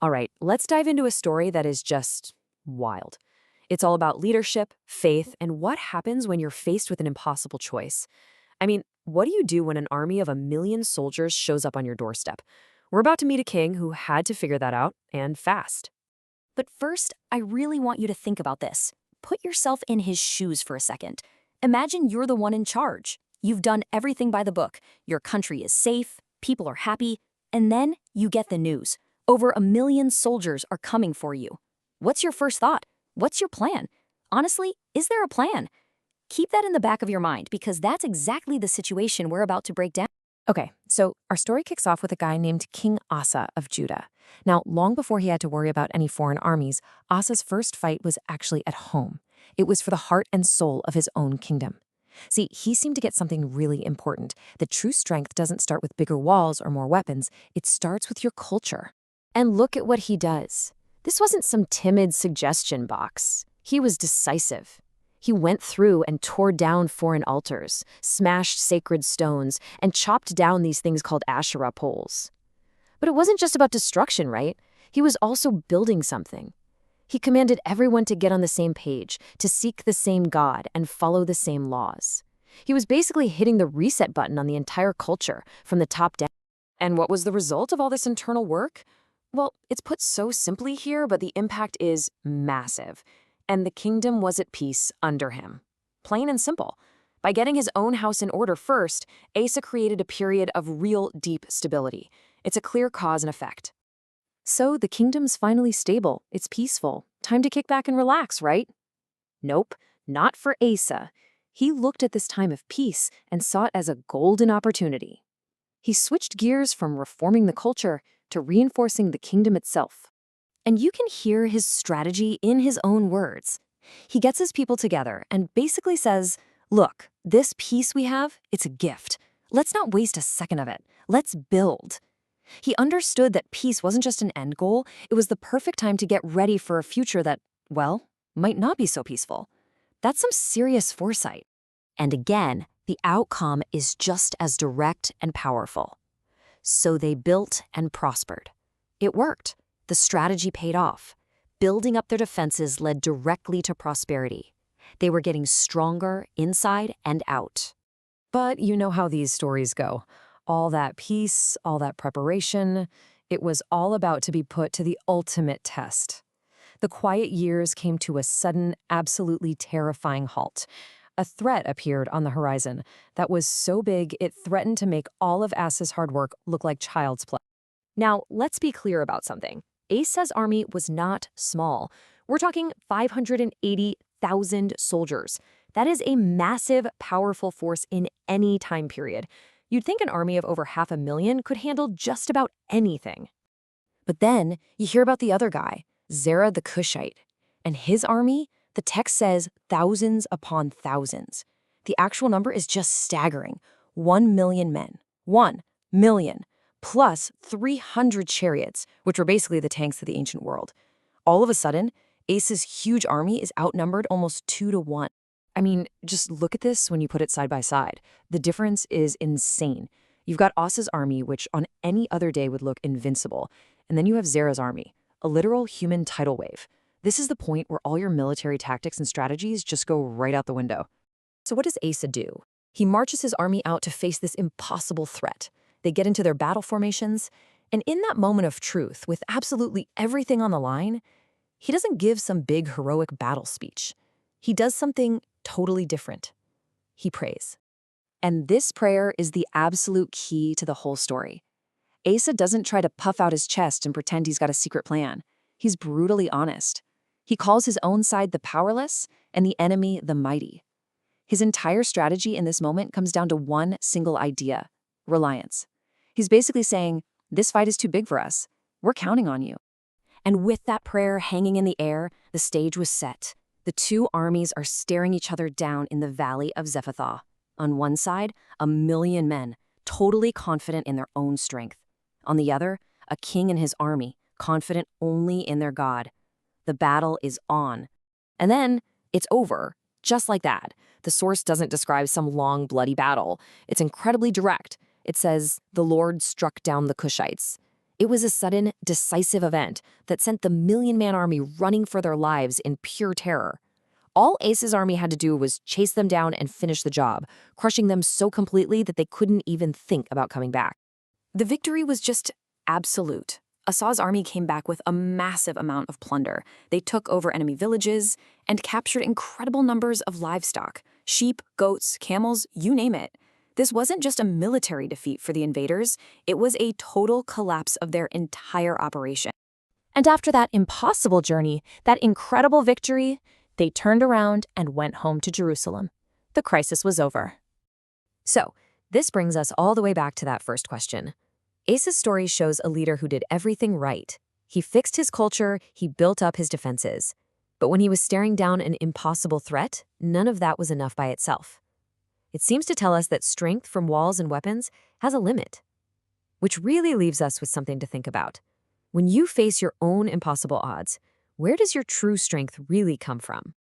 All right, let's dive into a story that is just wild. It's all about leadership, faith, and what happens when you're faced with an impossible choice. I mean, what do you do when an army of 1 million soldiers shows up on your doorstep? We're about to meet a king who had to figure that out, and fast. But first, I really want you to think about this. Put yourself in his shoes for a second. Imagine you're the one in charge. You've done everything by the book. Your country is safe, people are happy, and then you get the news. Over 1 million soldiers are coming for you. What's your first thought? What's your plan? Honestly, is there a plan? Keep that in the back of your mind because that's exactly the situation we're about to break down. Okay, so our story kicks off with a guy named King Asa of Judah. Now, long before he had to worry about any foreign armies, Asa's first fight was actually at home. It was for the heart and soul of his own kingdom. See, he seemed to get something really important, that true strength doesn't start with bigger walls or more weapons, it starts with your culture. And look at what he does. This wasn't some timid suggestion box. He was decisive. He went through and tore down foreign altars, smashed sacred stones, and chopped down these things called Asherah poles. But it wasn't just about destruction, right? He was also building something. He commanded everyone to get on the same page, to seek the same God, and follow the same laws. He was basically hitting the reset button on the entire culture, from the top down. And what was the result of all this internal work? Well, it's put so simply here, but the impact is massive. And the kingdom was at peace under him. Plain and simple. By getting his own house in order first, Asa created a period of real deep stability. It's a clear cause and effect. So the kingdom's finally stable, it's peaceful. Time to kick back and relax, right? Nope, not for Asa. He looked at this time of peace and saw it as a golden opportunity. He switched gears from reforming the culture to reinforcing the kingdom itself. And you can hear his strategy in his own words. He gets his people together and basically says, look, this peace we have, it's a gift. Let's not waste a second of it. Let's build. He understood that peace wasn't just an end goal, it was the perfect time to get ready for a future that, well, might not be so peaceful. That's some serious foresight. And again, the outcome is just as direct and powerful. So they built and prospered. It worked. The strategy paid off. Building up their defenses led directly to prosperity. They were getting stronger inside and out. But you know how these stories go. All that peace, all that preparation, it was all about to be put to the ultimate test. The quiet years came to a sudden, absolutely terrifying halt. A threat appeared on the horizon that was so big it threatened to make all of Asa's hard work look like child's play. Now, let's be clear about something. Asa's army was not small. We're talking 580,000 soldiers. That is a massive, powerful force in any time period. You'd think an army of over 500,000 could handle just about anything. But then you hear about the other guy, Zerah the Cushite. And his army, the text says thousands upon thousands. The actual number is just staggering. 1 million men. 1 million. Plus 300 chariots, which were basically the tanks of the ancient world. All of a sudden, Asa's huge army is outnumbered almost 2 to 1. I mean, just look at this when you put it side by side. The difference is insane. You've got Asa's army, which on any other day would look invincible, and then you have Zerah's army, a literal human tidal wave. This is the point where all your military tactics and strategies just go right out the window. So what does Asa do? He marches his army out to face this impossible threat. They get into their battle formations, and in that moment of truth, with absolutely everything on the line, he doesn't give some big heroic battle speech. He does something totally different. He prays. And this prayer is the absolute key to the whole story. Asa doesn't try to puff out his chest and pretend he's got a secret plan. He's brutally honest. He calls his own side the powerless and the enemy the mighty. His entire strategy in this moment comes down to one single idea: reliance. He's basically saying, this fight is too big for us. We're counting on you. And with that prayer hanging in the air, the stage was set. The two armies are staring each other down in the valley of Zephathah. On one side, 1 million men, totally confident in their own strength. On the other, a king and his army, confident only in their God. The battle is on. And then, it's over. Just like that. The source doesn't describe some long, bloody battle. It's incredibly direct. It says, the Lord struck down the Cushites. It was a sudden, decisive event that sent the million-man army running for their lives in pure terror. All Asa's army had to do was chase them down and finish the job, crushing them so completely that they couldn't even think about coming back. The victory was just absolute. Asa's army came back with a massive amount of plunder. They took over enemy villages and captured incredible numbers of livestock, sheep, goats, camels, you name it. This wasn't just a military defeat for the invaders, it was a total collapse of their entire operation. And after that impossible journey, that incredible victory, they turned around and went home to Jerusalem. The crisis was over. So, this brings us all the way back to that first question. Asa's story shows a leader who did everything right. He fixed his culture, he built up his defenses. But when he was staring down an impossible threat, none of that was enough by itself. It seems to tell us that strength from walls and weapons has a limit. Which really leaves us with something to think about. When you face your own impossible odds, where does your true strength really come from?